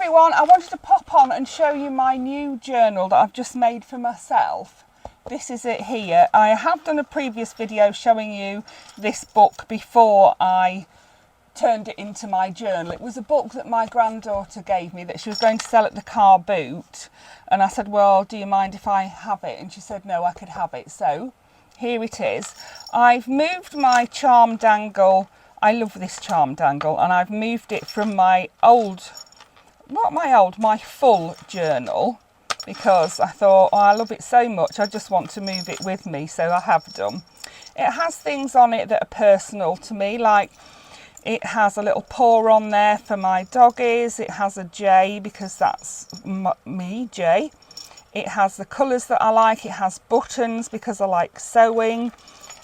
everyone, I wanted to pop on and show you my new journal that I've just made for myself. This is it here. I have done a previous video showing you this book before I turned it into my journal. It was a book that my granddaughter gave me that she was going to sell at the car boot, and I said, well, do you mind if I have it? And she said no, I could have it. So here it is. I've moved my charm dangle. I love this charm dangle, and I've moved it from my old, my full journal, because I thought, oh, I love it so much, I just want to move it with me, so I have done. It has things on it that are personal to me, like it has a little paw on there for my doggies, it has a J because that's me, J. It has the colours that I like, it has buttons because I like sewing.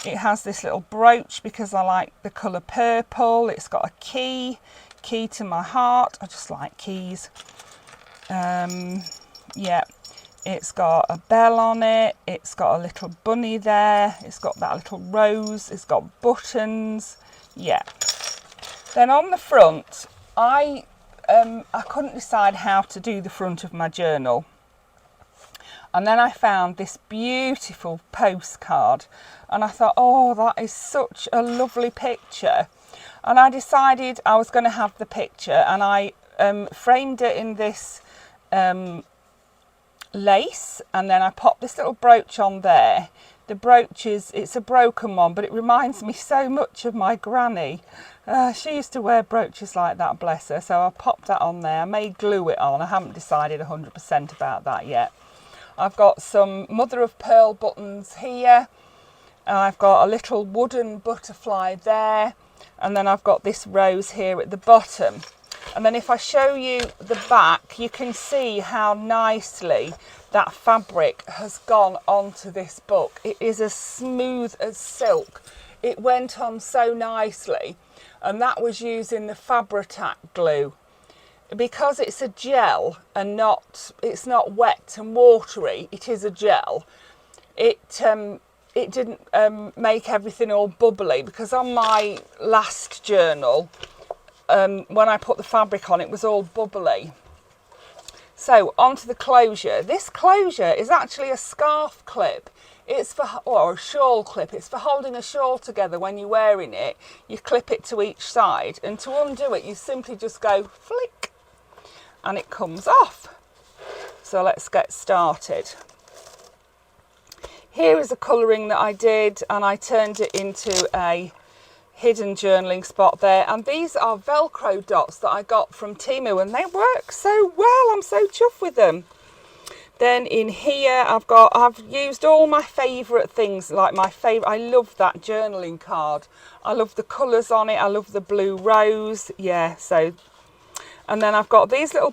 It has this little brooch because I like the colour purple. It's got a key to my heart. I just like keys. Yeah, it's got a bell on it. It's got a little bunny there. It's got that little rose. It's got buttons. Yeah. Then on the front, I couldn't decide how to do the front of my journal. And then I found this beautiful postcard and I thought, oh, that is such a lovely picture. And I decided I was going to have the picture, and I framed it in this lace, and then I popped this little brooch on there. The brooch it's a broken one, but it reminds me so much of my granny. She used to wear brooches like that, bless her. So I popped that on there. I may glue it on. I haven't decided 100% about that yet. I've got some mother of pearl buttons here. I've got a little wooden butterfly there. And then I've got this rose here at the bottom. And then if I show you the back, you can see how nicely that fabric has gone onto this book. It is as smooth as silk. It went on so nicely. And that was using the Fabri-Tac glue. Because it's a gel and it's not wet and watery, it is a gel. It didn't make everything all bubbly, because on my last journal, when I put the fabric on, it was all bubbly. So onto the closure. This closure is actually a scarf clip. It's or a shawl clip. It's for holding a shawl together when you're wearing it. You clip it to each side, and to undo it, you simply just go flick, and it comes off. So let's get started. Here is a colouring that I did, and I turned it into a hidden journaling spot there. And these are Velcro dots that I got from Temu, and they work so well. I'm so chuffed with them. Then in here I've used all my favourite things, like I love that journaling card. I love the colours on it. I love the blue rose. Yeah, so. And then I've got these little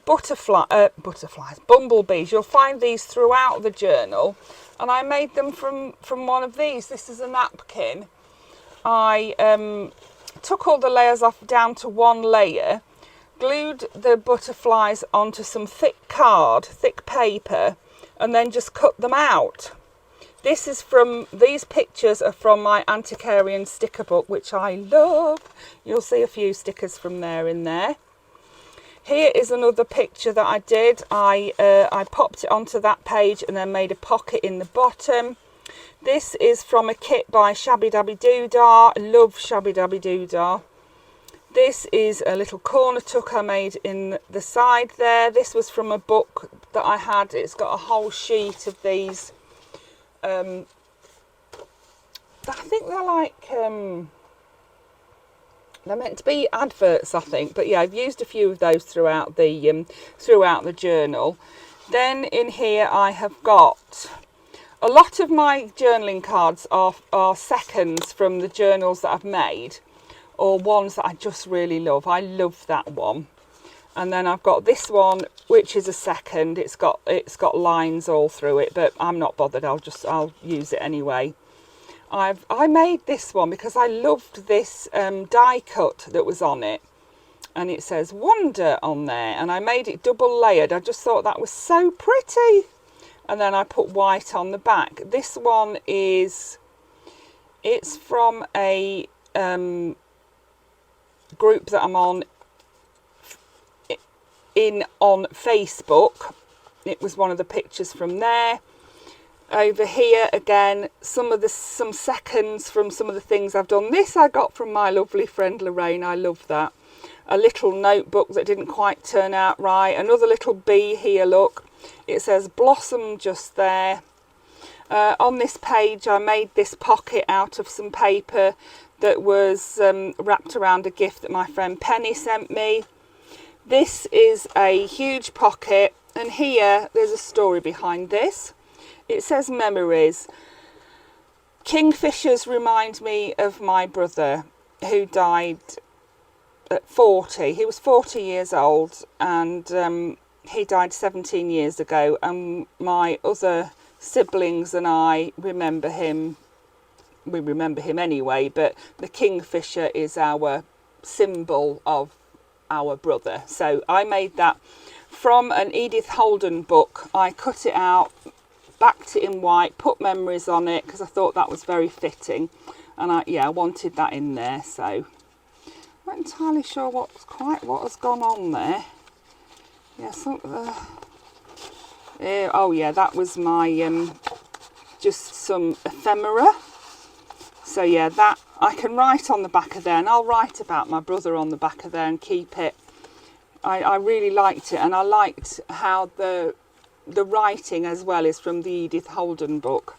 bumblebees. You'll find these throughout the journal. And I made them from one of these. This is a napkin. I took all the layers off down to one layer, glued the butterflies onto some thick paper, and then just cut them out. These pictures are from my antiquarian sticker book, which I love. You'll see a few stickers from there in there. Here is another picture that I did. I popped it onto that page and then made a pocket in the bottom. This is from a kit by Shabby Dabby Doodah. I love Shabby Dabby Doodah. This is a little corner tuck I made in the side there. This was from a book that I had. It's got a whole sheet of these. I think they're like... they're meant to be adverts, I think, but yeah, I've used a few of those throughout the journal. Then in here I have got a lot of my journaling cards are seconds from the journals that I've made, or ones that I just really love. I love that one. And then I've got this one, which is a second. It's got lines all through it, but I'm not bothered. I'll use it anyway. I made this one because I loved this die cut that was on it, and it says Wonder on there, and I made it double layered. I just thought that was so pretty. And then I put white on the back. This one it's from a group that I'm on in on Facebook. It was one of the pictures from there. Over here again, some seconds from some of the things I've done. This I got from my lovely friend Lorraine. I love that. A little notebook that didn't quite turn out right. Another little bee here, look. It says blossom just there. On this page I made this pocket out of some paper that was wrapped around a gift that my friend Penny sent me. This is a huge pocket, and here there's a story behind this. It says memories. Kingfishers remind me of my brother who died at 40. He was 40 years old, and he died 17 years ago, and my other siblings and I remember him. We remember him anyway, but the kingfisher is our symbol of our brother. So I made that from an Edith Holden book. I cut it out, backed it in white, put memories on it because I thought that was very fitting, and I wanted that in there. So I'm not entirely sure what has gone on there. Oh yeah, that was my just some ephemera. So yeah, that I can write on the back of there, and I'll write about my brother on the back of there and keep it. I really liked it, and I liked how the writing as well is from the Edith Holden book.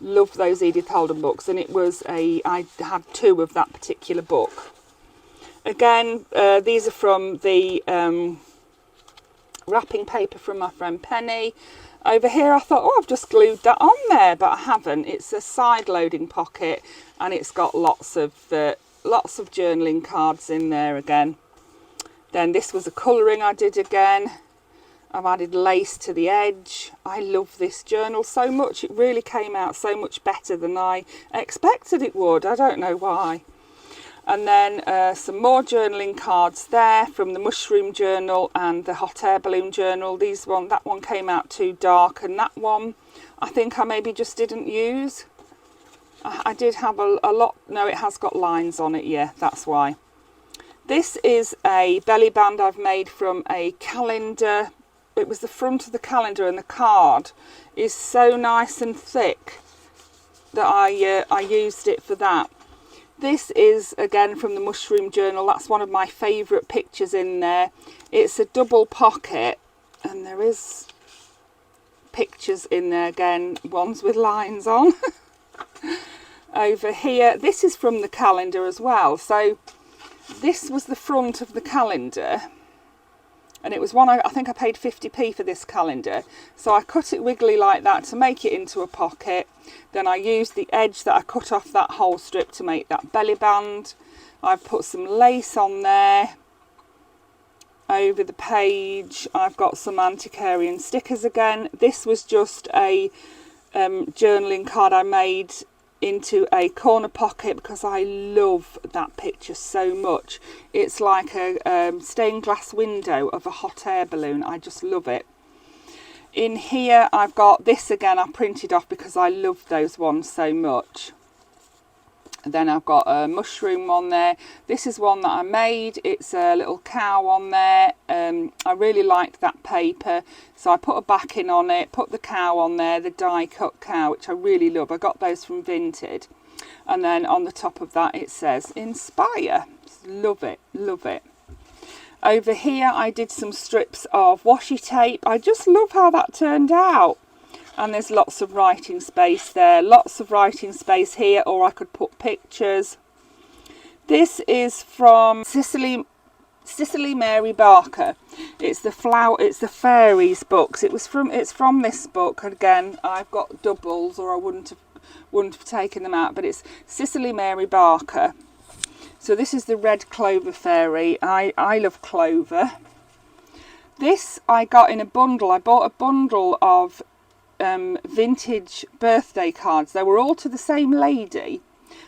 Love those Edith Holden books, and it was I had 2 of that particular book. Again, these are from the wrapping paper from my friend Penny. Over here I thought, oh, I've just glued that on there, but I haven't. It's a side loading pocket, and it's got lots of journaling cards in there again. Then this was a colouring I did again. I've added lace to the edge. I love this journal so much. It really came out so much better than I expected it would. I don't know why. And then some more journaling cards there from the mushroom journal and the hot air balloon journal. That one came out too dark, and that one I think I maybe just didn't use. I did have a lot. No, it has got lines on it. Yeah, that's why. This is a belly band I've made from a calendar. It was the front of the calendar, and the card is so nice and thick that I used it for that. This is again from the mushroom journal. That's one of my favourite pictures in there. It's a double pocket, and there is pictures in there again, ones with lines on. Over here, this is from the calendar as well. So this was the front of the calendar, and it was one I think I paid 50p for this calendar. So I cut it wiggly like that to make it into a pocket. Then I used the edge that I cut off that whole strip to make that belly band. I've put some lace on there. Over the page I've got some antiquarian stickers again. This was just a journaling card I made into a corner pocket because I love that picture so much. It's like a stained glass window of a hot air balloon. I just love it. In here I've got this again I printed off because I love those ones so much. And then I've got a mushroom one there. This is one that I made. It's a little cow on there. I really liked that paper, so I put a backing on it, put the cow on there, the die cut cow, which I really love. I got those from Vinted. And then on the top of that it says inspire. Love it, love it. Over here I did some strips of washi tape. I just love how that turned out. And there's lots of writing space there, lots of writing space here, or I could put pictures. This is from Cicely Mary Barker. It's the fairies books. It's from this book. Again, I've got doubles, or I wouldn't have taken them out, but it's Cicely Mary Barker. So this is the red clover fairy. I love clover. This I got in a bundle. I bought a bundle of vintage birthday cards. They were all to the same lady,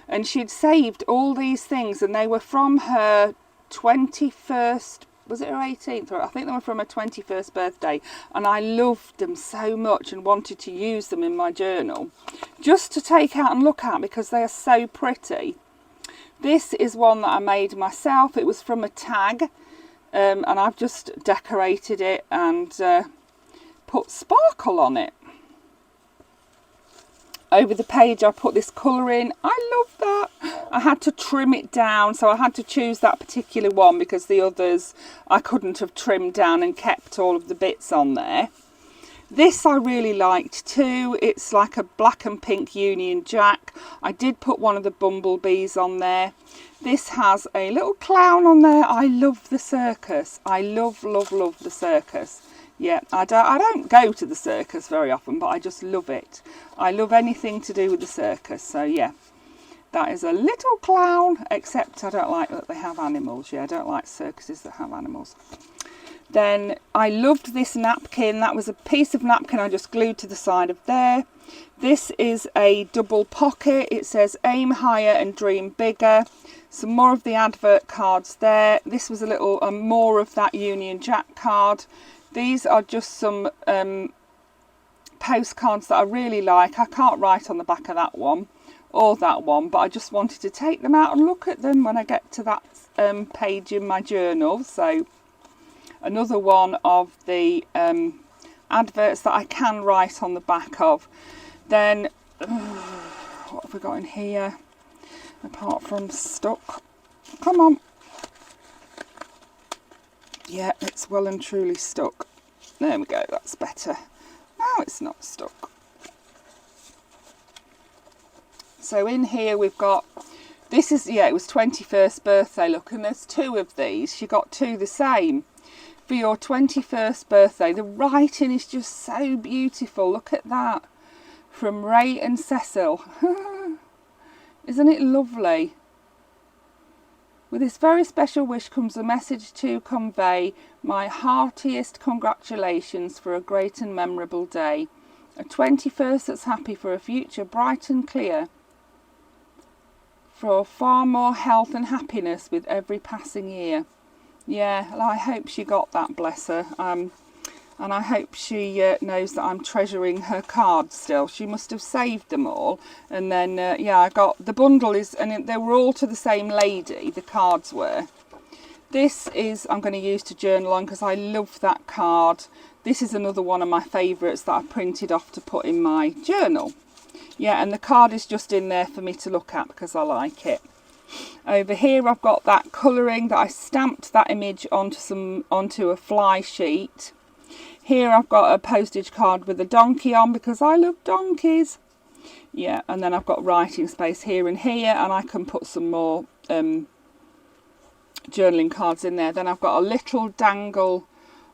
and she'd saved all these things, and they were from her 21st, was it her 18th, or I think they were from her 21st birthday, and I loved them so much and wanted to use them in my journal just to take out and look at because they are so pretty. This is one that I made myself. It was from a tag and I've just decorated it and put sparkle on it. Over the page I put this colour in. I love that. I had to trim it down, so I had to choose that particular one because the others I couldn't have trimmed down and kept all of the bits on there. This I really liked too. It's like a black and pink Union Jack. I did put one of the bumblebees on there. This has a little clown on there. I love the circus. I love, love, love the circus. Yeah, I don't go to the circus very often, but I just love it. I love anything to do with the circus. So yeah, that is a little clown, except I don't like that they have animals. Yeah, I don't like circuses that have animals. Then I loved this napkin. That was a piece of napkin I just glued to the side of there. This is a double pocket. It says aim higher and dream bigger. Some more of the advert cards there. This was a little more of that Union Jack card. These are just some postcards that I really like. I can't write on the back of that one or that one, but I just wanted to take them out and look at them when I get to that page in my journal. So another one of the adverts that I can write on the back of. Then what have we got in here apart from stuck? Come on. Yeah, it's well and truly stuck. There we go, that's better. Now it's not stuck. So in here we've got, this is, yeah, it was 21st birthday, look, and there's two of these. She got two the same. For your 21st birthday. The writing is just so beautiful. Look at that. From Ray and Cecil. Isn't it lovely? With this very special wish comes a message to convey my heartiest congratulations for a great and memorable day. A 21st that's happy for a future bright and clear. For far more health and happiness with every passing year. Yeah, well, I hope she got that, bless her. And I hope she knows that I'm treasuring her cards still. She must have saved them all. And then, yeah, I got the bundle is, and they were all to the same lady, the cards were. This is, I'm going to use to journal on because I love that card. This is another one of my favourites that I printed off to put in my journal. Yeah, and the card is just in there for me to look at because I like it. Over here I've got that colouring that I stamped that image onto a fly sheet. Here I've got a postage card with a donkey on because I love donkeys. Yeah, and then I've got writing space here and here, and I can put some more journaling cards in there. Then I've got a little dingle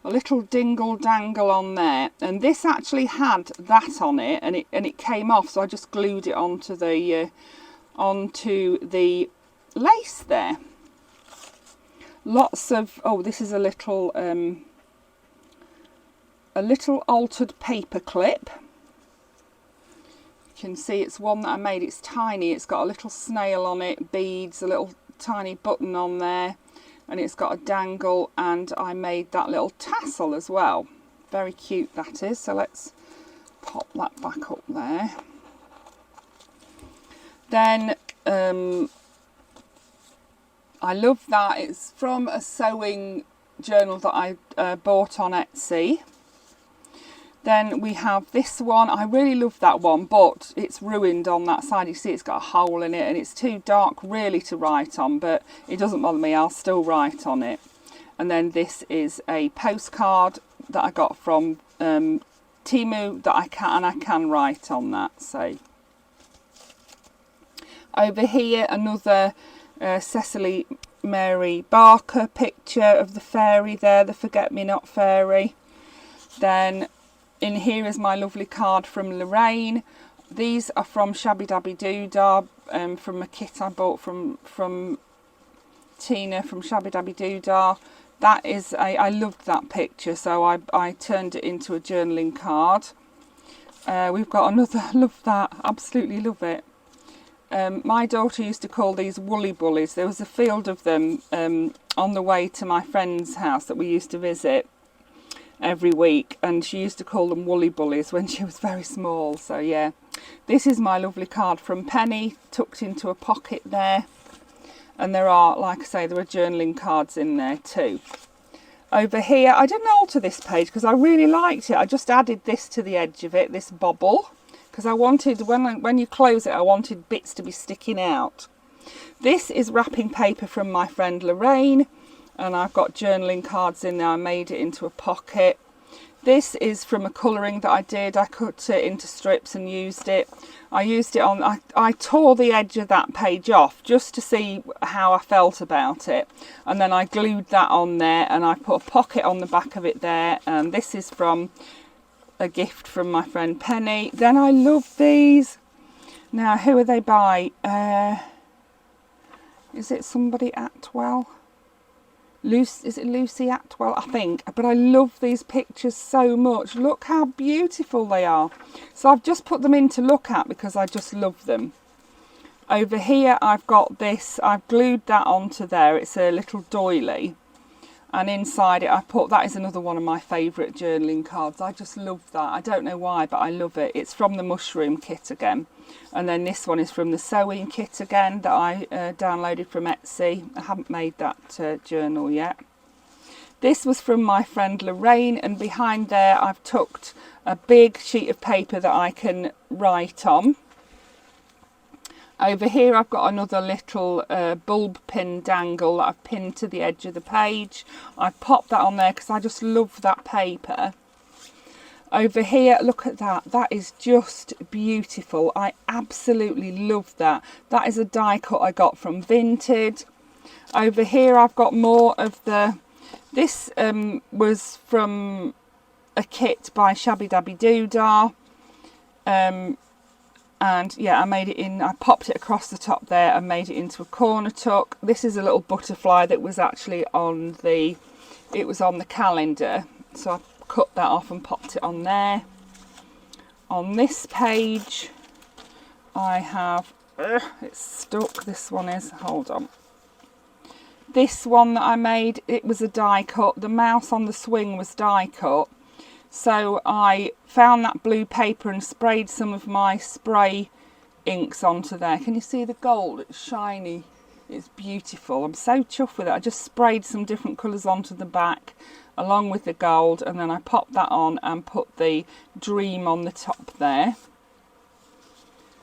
dangle on there, and this actually had that on it, and it came off, so I just glued it onto the lace there. Lots of, oh, this is a little altered paper clip. You can see it's one that I made. It's tiny. It's got a little snail on it, beads, a little tiny button on there, and it's got a dangle, and I made that little tassel as well. Very cute that is. So let's pop that back up there. Then I love that. It's from a sewing journal that I bought on Etsy. Then we have this one. I really love that one, but it's ruined on that side. You see it's got a hole in it and it's too dark really to write on, but it doesn't bother me. I'll still write on it. And then this is a postcard that I got from Temu that I can write on that. So over here, another Cecily Mary Barker picture of the fairy there, the Forget-Me-Not fairy. Then in here is my lovely card from Lorraine. These are from Shabby Dabby Doodah, from a kit I bought from Tina from Shabby Dabby Doodah. That is, I loved that picture, so I turned it into a journaling card. We've got another, love that, absolutely love it. My daughter used to call these woolly bullies. There was a field of them on the way to my friend's house that we used to visit every week, and she used to call them woolly bullies when she was very small. So yeah, this is my lovely card from Penny, tucked into a pocket there. And there are, like I say, there are journaling cards in there too. Over here, I didn't alter this page because I really liked it. I just added this to the edge of it, this bobble, because I wanted, when you close it, I wanted bits to be sticking out. This is wrapping paper from my friend Lorraine, and I've got journaling cards in there. I made it into a pocket. This is from a colouring that I did. I cut it into strips and used it. I used it on, I tore the edge of that page off just to see how I felt about it. And then I glued that on there, and I put a pocket on the back of it there. And this is from a gift from my friend Penny. Then I love these. Now, who are they by? Is it somebody Atwell? Is it Lucy Atwell? I think. But I love these pictures so much. Look how beautiful they are. So I've just put them in to look at because I just love them. Over here I've got this. I've glued that onto there. It's a little doily. And inside it I put, that is another one of my favourite journaling cards. I just love that. I don't know why, but I love it. It's from the mushroom kit again. And then this one is from the sewing kit again that I downloaded from Etsy. I haven't made that journal yet. This was from my friend Lorraine, and behind there I've tucked a big sheet of paper that I can write on. Over here I've got another little bulb pin dangle that I've pinned to the edge of the page. I've popped that on there because I just love that paper. Over here, look at that. That is just beautiful. I absolutely love that. That is a die cut I got from Vinted. Over here I've got more of the... This was from a kit by Shabby Dabby Doodah. And yeah, I made it in, I popped it across the top there and made it into a corner tuck. This is a little butterfly that was actually on the, it was on the calendar. So I cut that off and popped it on there. On this page, I have, it's stuck, this one is, hold on. This one that I made, it was a die cut. The mouse on the swing was die cut. So I found that blue paper and sprayed some of my spray inks onto there. Can you see the gold? It's shiny. It's beautiful. I'm so chuffed with it. I just sprayed some different colours onto the back along with the gold, and then I popped that on and put the dream on the top there.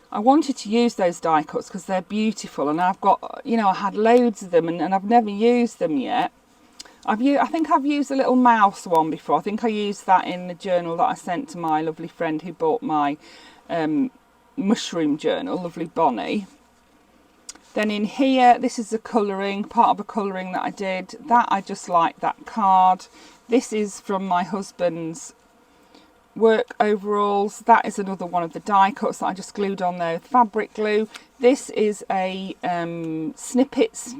I wanted to use those die cuts because they're beautiful, and I've got, you know, I had loads of them and I've never used them yet. I think I've used a little mouse one before. I think I used that in the journal that I sent to my lovely friend who bought my mushroom journal, lovely Bonnie. Then in here, this is a colouring, part of a colouring that I did. That, I just like that card. This is from my husband's work overalls. That is another one of the die cuts that I just glued on there with fabric glue. This is a snippets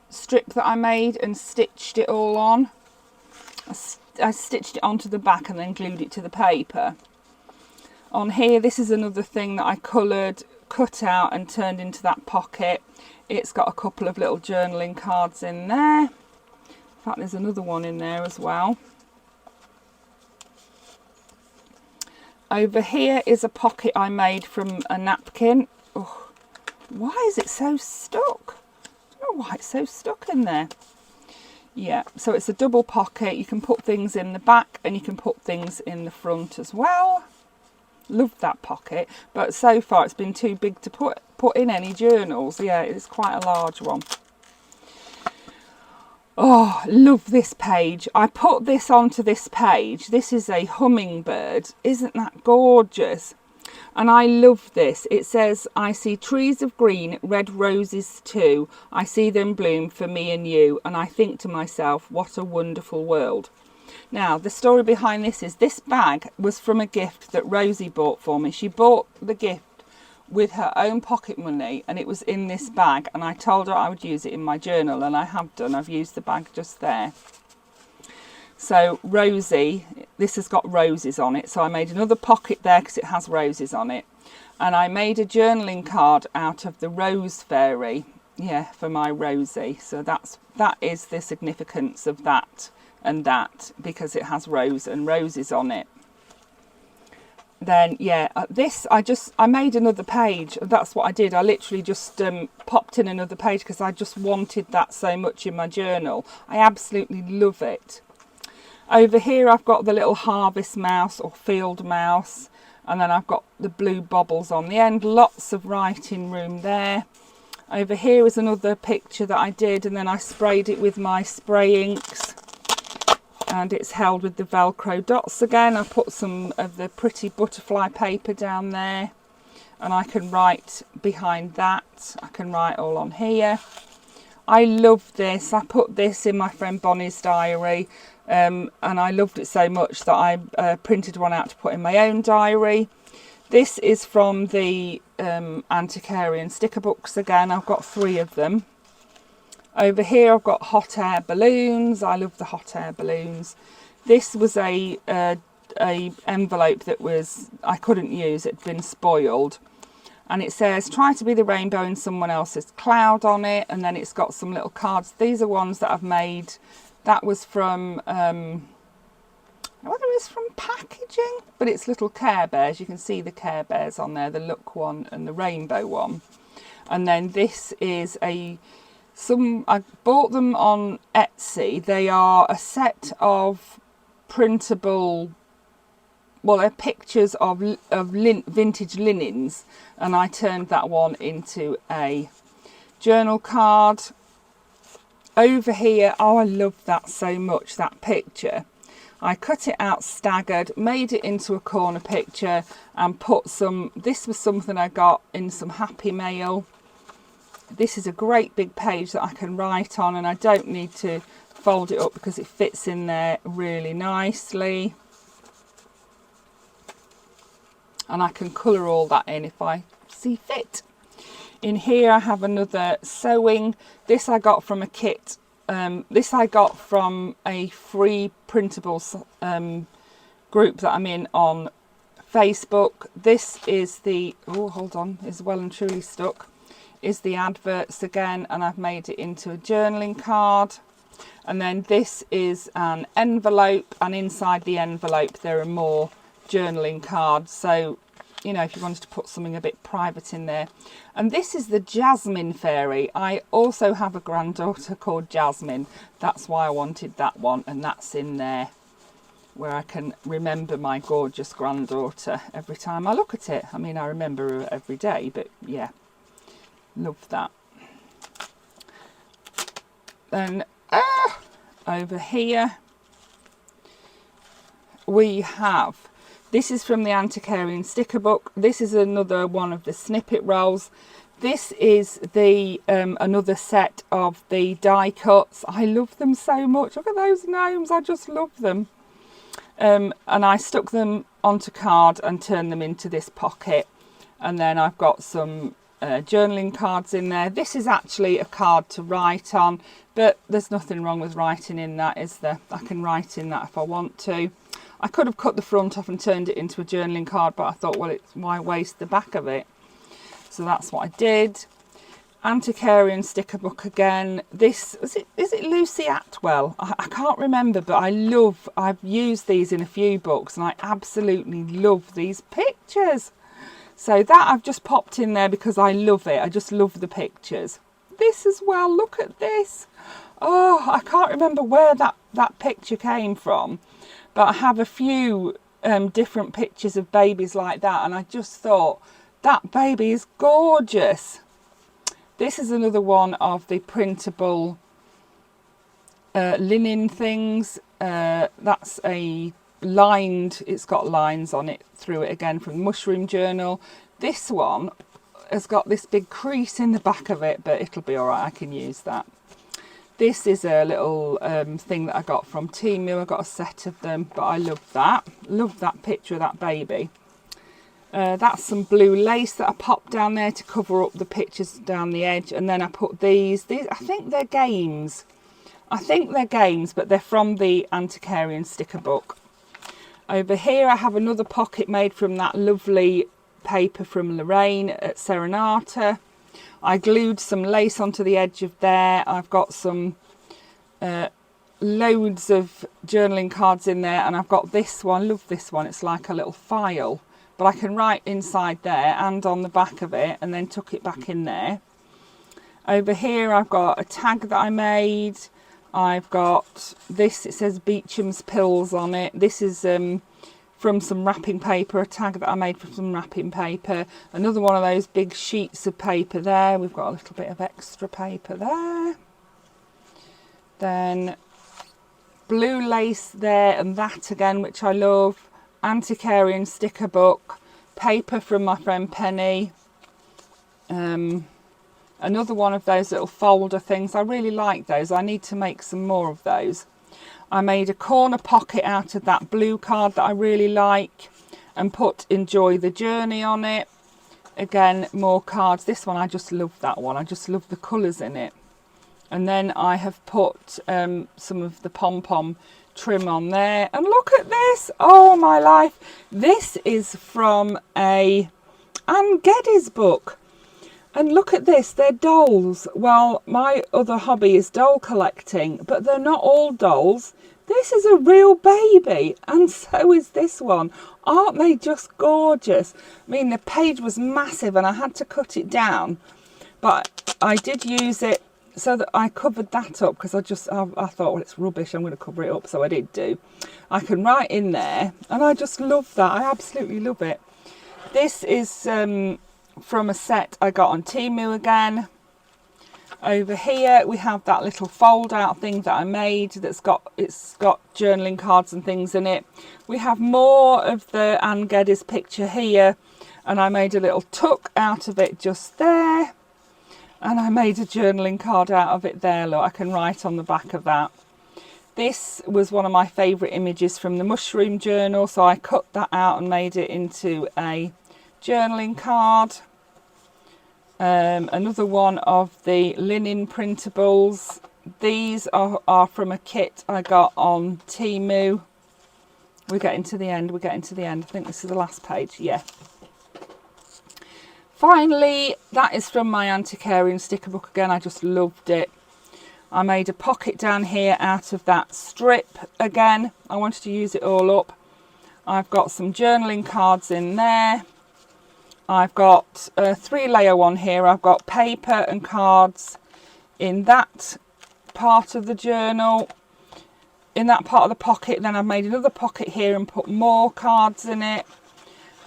strip that I made and stitched it all on. I stitched it onto the back and then glued it to the paper. On here, this is another thing that I coloured, cut out and turned into that pocket. It's got a couple of little journaling cards in there. In fact, there's another one in there as well. Over here is a pocket I made from a napkin. Oh, why is it so stuck? I don't know why it's so stuck in there. Yeah, so it's a double pocket. You can put things in the back and you can put things in the front as well. Love that pocket, but so far it's been too big to put in any journals. Yeah, it's quite a large one. Oh, love this page. I put this onto this page. This is a hummingbird. Isn't that gorgeous? And I love this. It says, I see trees of green, red roses too. I see them bloom for me and you. And I think to myself, what a wonderful world. Now, the story behind this is this bag was from a gift that Rosie bought for me. She bought the gift with her own pocket money and it was in this bag, and I told her I would use it in my journal, and I have done. I've used the bag just there. So Rosie, this has got roses on it, so I made another pocket there because it has roses on it, and I made a journaling card out of the rose fairy, yeah, for my Rosie. So that is the significance of that and that, because it has rose and roses on it. Then yeah, this I made another page. That's what I did. I literally just popped in another page because I just wanted that so much in my journal. I absolutely love it. Over here I've got the little harvest mouse or field mouse, and then I've got the blue bobbles on the end. Lots of writing room there. Over here is another picture that I did, and then I sprayed it with my spray inks, and it's held with the Velcro dots again. I put some of the pretty butterfly paper down there, and I can write behind that. I can write all on here. I love this. I put this in my friend Bonnie's diary, and I loved it so much that I printed one out to put in my own diary. This is from the Antiquarian sticker books again. I've got 3 of them. Over here I've got hot air balloons. I love the hot air balloons. This was a envelope that I couldn't use. It'd been spoiled. And it says, try to be the rainbow in someone else's cloud on it. And then it's got some little cards. These are ones that I've made. That was from, whether it's from packaging, but it's little Care Bears. You can see the Care Bears on there, the Look one and the rainbow one. And then this is I bought them on Etsy. They are a set of printable, well, they're pictures of vintage linens, and I turned that one into a journal card. Over here, oh, I love that so much, that picture. I cut it out staggered, made it into a corner picture, and put this was something I got in some Happy Mail. This is a great big page that I can write on, and I don't need to fold it up because it fits in there really nicely. And I can colour all that in if I see fit. In here I have another sewing. This I got from a kit. This I got from a free printables group that I'm in on Facebook. This is the, oh hold on, is well and truly stuck, is the adverts again, and I've made it into a journaling card. And then this is an envelope, and inside the envelope there are more journaling cards, so you know, if you wanted to put something a bit private in there. And this is the Jasmine Fairy. I also have a granddaughter called Jasmine. That's why I wanted that one, and that's in there where I can remember my gorgeous granddaughter every time I look at it. I mean, I remember her every day, but yeah, love that. Then over here we have, this is from the Antiquarian sticker book. This is another one of the snippet rolls. This is the another set of the die cuts. I love them so much. Look at those gnomes. I just love them. And I stuck them onto card and turned them into this pocket. And then I've got some journaling cards in there. This is actually a card to write on, but there's nothing wrong with writing in that, is there? I can write in that if I want to. I could have cut the front off and turned it into a journaling card, but I thought, well, why waste the back of it? So that's what I did. Antiquarian sticker book again. This is it Lucy Atwell? I can't remember, but I've used these in a few books, and I absolutely love these pictures. So that I've just popped in there because I love it. I just love the pictures. This as well, look at this. Oh, I can't remember where that picture came from, but I have a few different pictures of babies like that, and I just thought, that baby is gorgeous. This is another one of the printable linen things. That's a lined, it's got lines on it through it again from Mushroom Journal. This one has got this big crease in the back of it, but it'll be all right, I can use that. This is a little thing that I got from Temu. I got a set of them, but I love that. Love that picture of that baby. That's some blue lace that I popped down there to cover up the pictures down the edge. And then I put these I think they're games. But they're from the Antiquarian sticker book. Over here I have another pocket made from that lovely paper from Lorraine at Serenata. I glued some lace onto the edge of there. I've got some loads of journaling cards in there, and I've got this one. Love this one. It's like a little file, but I can write inside there and on the back of it, and then tuck it back in there. Over here I've got a tag that I made. I've got this, it says Beecham's Pills on it. This is from some wrapping paper, a tag that I made from some wrapping paper. Another one of those big sheets of paper there. We've got a little bit of extra paper there. Then blue lace there, and that again, which I love. Antiquarian sticker book. Paper from my friend Penny. Another one of those little folder things. I really like those. I need to make some more of those. I made a corner pocket out of that blue card that I really like and put Enjoy the Journey on it. Again, more cards. This one, I just love that one. I just love the colours in it. And then I have put some of the pom-pom trim on there. And look at this. Oh, my life. This is from a Anne Geddes book. And look at this, they're dolls. Well, my other hobby is doll collecting, but they're not all dolls. This is a real baby, and so is this one. Aren't they just gorgeous? I mean, the page was massive and I had to cut it down, but I did use it so that I covered that up because I thought, well, it's rubbish, I'm going to cover it up, so I did do. I can write in there, and I just love that. I absolutely love it. This is from a set I got on Temu again. Over here we have that little fold out thing that I made it's got journaling cards and things in it. We have more of the Anne Geddes picture here, and I made a little tuck out of it just there, and I made a journaling card out of it there. Look, I can write on the back of that. This was one of my favourite images from the mushroom journal, so I cut that out and made it into a journaling card. Another one of the linen printables. These are from a kit I got on Temu. We're getting to the end. I think this is the last page. Yeah. Finally, that is from my Antiquarian sticker book again. I just loved it. I made a pocket down here out of that strip again. I wanted to use it all up. I've got some journaling cards in there. I've got a 3-layer one here. I've got paper and cards in that part of the journal, in that part of the pocket. Then I've made another pocket here and put more cards in it.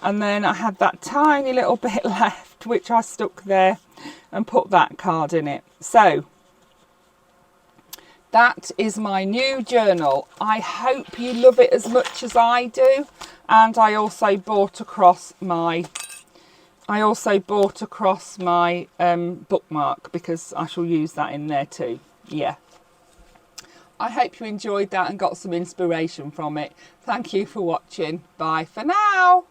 And then I had that tiny little bit left, which I stuck there and put that card in it. So that is my new journal. I hope you love it as much as I do. And I also bought across my bookmark because I shall use that in there too. Yeah. I hope you enjoyed that and got some inspiration from it. Thank you for watching. Bye for now.